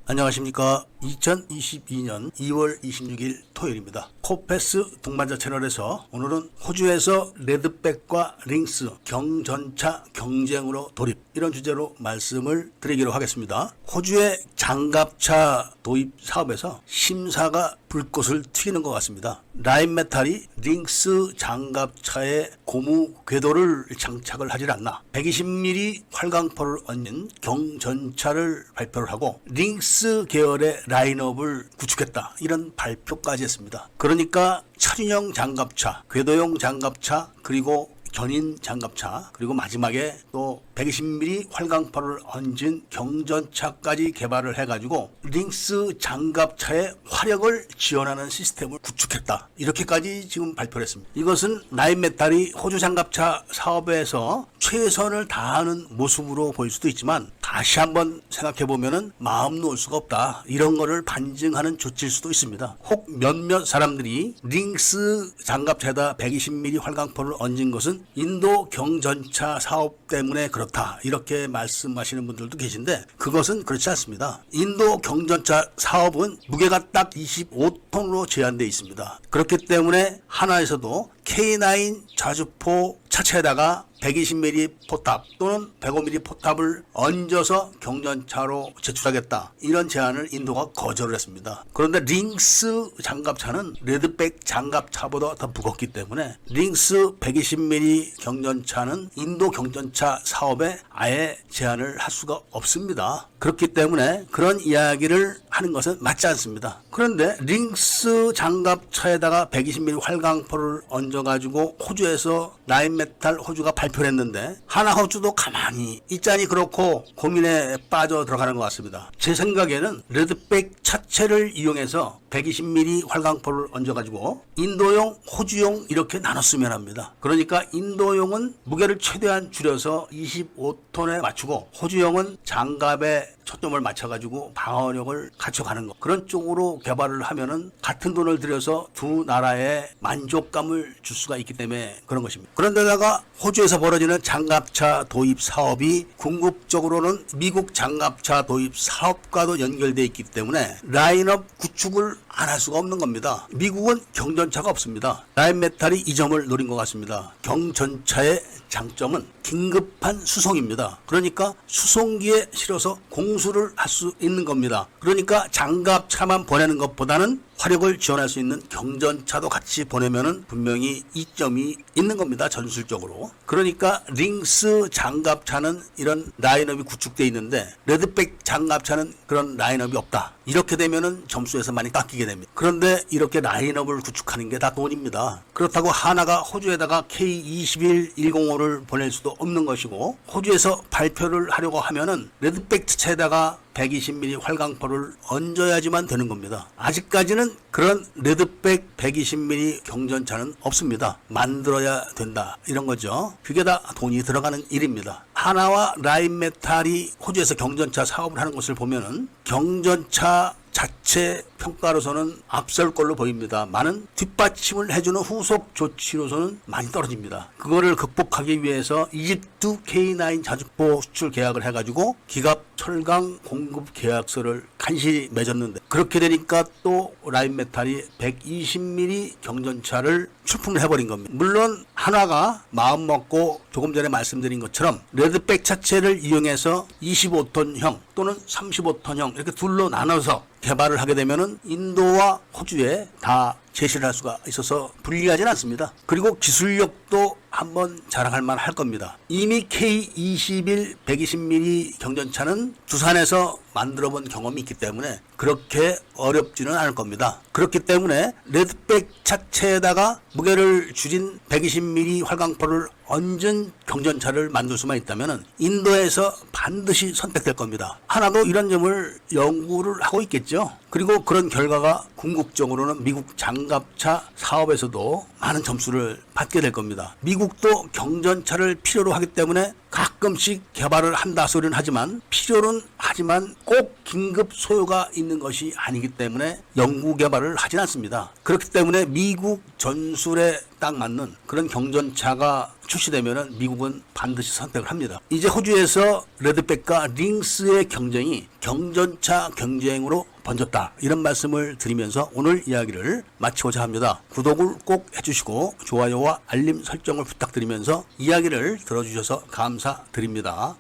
안녕하십니까. 2022년 2월 26일 토요일입니다. 코페스 동반자 채널에서 오늘은 호주에서 레드백과 링스 경전차 경쟁으로 돌입, 이런 주제로 말씀을 드리기로 하겠습니다. 호주의 장갑차 도입 사업에서 심사가 불꽃을 튀기는 것 같습니다. 라인메탈이 링스 장갑차에 고무 궤도를 장착을 하질 않나, 120mm 활강포를 얹은 경전차를 발표를 하고 링스 계열의 라인업을 구축했다, 이런 발표까지 했습니다. 그러니까 차륜형 장갑차, 궤도형 장갑차, 그리고 견인 장갑차, 그리고 마지막에 또 120mm 활강포를 얹은 경전차까지 개발을 해가지고 링스 장갑차의 화력을 지원하는 시스템을 구축했다, 이렇게까지 지금 발표를 했습니다. 이것은 라인메탈이 호주 장갑차 사업에서 최선을 다하는 모습으로 보일 수도 있지만, 다시 한번 생각해보면 마음 놓을 수가 없다, 이런 거를 반증하는 조치일 수도 있습니다. 혹 몇몇 사람들이 링스 장갑차에다 120mm 활강포를 얹은 것은 인도 경전차 사업 때문에 그렇다, 이렇게 말씀하시는 분들도 계신데, 그것은 그렇지 않습니다. 인도 경전차 사업은 무게가 딱 25톤으로 제한되어 있습니다. 그렇기 때문에 하나에서도 K9 자주포 차체에다가 120mm 포탑 또는 105mm 포탑을 얹어서 경전차로 제출하겠다, 이런 제안을 인도가 거절을 했습니다. 그런데 링스 장갑차는 레드백 장갑차보다 더 무겁기 때문에 링스 120mm 경전차는 인도 경전차 사업에 아예 제안을 할 수가 없습니다. 그렇기 때문에 그런 이야기를 하는 것은 맞지 않습니다. 그런데 링스 장갑차에다가 120mm 활강포를 얹어가지고 호주에서 라인메탈 호주가 발표를 했는데, 하나호주도 가만히 있자니 그렇고 고민에 빠져 들어가는 것 같습니다. 제 생각에는 레드백 차체를 이용해서 120mm 활강포를 얹어가지고 인도용, 호주용 이렇게 나눴으면 합니다. 그러니까 인도용은 무게를 최대한 줄여서 25톤에 맞추고, 호주용은 장갑에 초점을 맞춰가지고 방어력을 갖춰가는 것, 그런 쪽으로 개발을 하면은 같은 돈을 들여서 두 나라에 만족감을 줄 수가 있기 때문에 그런 것입니다. 그런데다가 호주에서 벌어지는 장갑차 도입 사업이 궁극적으로는 미국 장갑차 도입 사업과도 연결되어 있기 때문에 라인업 구축을 안 할 수가 없는 겁니다. 미국은 경전차가 없습니다. 라인메탈이 이 점을 노린 것 같습니다. 경전차의 장점은 긴급한 수송입니다. 그러니까 수송기에 실어서 공수를 할 수 있는 겁니다. 그러니까 장갑차만 보내는 것보다는 화력을 지원할 수 있는 경전차도 같이 보내면은 분명히 이점이 있는 겁니다, 전술적으로. 그러니까 링스 장갑차는 이런 라인업이 구축되어 있는데 레드백 장갑차는 그런 라인업이 없다, 이렇게 되면은 점수에서 많이 깎이게 됩니다. 그런데 이렇게 라인업을 구축하는 게 다 돈입니다. 그렇다고 하나가 호주에다가 K21105를 보낼 수도 없는 것이고, 호주에서 발표를 하려고 하면은 레드백 차체에다가 120mm 활강포를 얹어야지만 되는 겁니다. 아직까지는 그런 레드백 120mm 경전차는 없습니다. 만들어야 된다, 이런 거죠. 그게 다 돈이 들어가는 일입니다. 하나와 라인메탈이 호주에서 경전차 사업을 하는 것을 보면은 경전차 자체 평가로서는 앞설 걸로 보입니다. 많은 뒷받침을 해주는 후속 조치로서는 많이 떨어집니다. 그거를 극복하기 위해서 이집트 K9 자주포 수출 계약을 해가지고 기갑 철강 공급 계약서를 간신히 맺었는데, 그렇게 되니까 또 라인메탈이 120mm 경전차를 출품을 해버린 겁니다. 물론 하나가 마음 먹고 조금 전에 말씀드린 것처럼 레드백 차체를 이용해서 25톤형 또는 35톤형 이렇게 둘로 나눠서 개발을 하게 되면은 인도와 호주에 다 제시를 할 수가 있어서 불리하진 않습니다. 그리고 기술력도 한번 자랑할 만할 겁니다. 이미 K21 120mm 경전차는 두산에서 만들어 본 경험이 있기 때문에 그렇게 어렵지는 않을 겁니다. 그렇기 때문에 레드백 차체에다가 무게를 줄인 120mm 활강포를 얹은 경전차를 만들 수만 있다면 인도에서 반드시 선택될 겁니다. 하나도 이런 점을 연구를 하고 있겠죠. 그리고 그런 결과가 궁극적으로는 미국 장갑차 사업에서도 많은 점수를 받게 될 겁니다. 미국도 경전차를 필요로 하기 때문에 가끔씩 개발을 한다 소리는 하지만 필요는 하지만 꼭 긴급 소요가 있는 것이 아니기 때문에 연구 개발을 하진 않습니다. 그렇기 때문에 미국 전술에 딱 맞는 그런 경전차가 출시되면 미국은 반드시 선택을 합니다. 이제 호주에서 레드백과 링스의 경쟁이 경전차 경쟁으로 번졌다, 이런 말씀을 드리면서 오늘 이야기를 마치고자 합니다. 구독을 꼭 해주시고 좋아요와 알림 설정을 부탁드리면서 이야기를 들어주셔서 감사드립니다.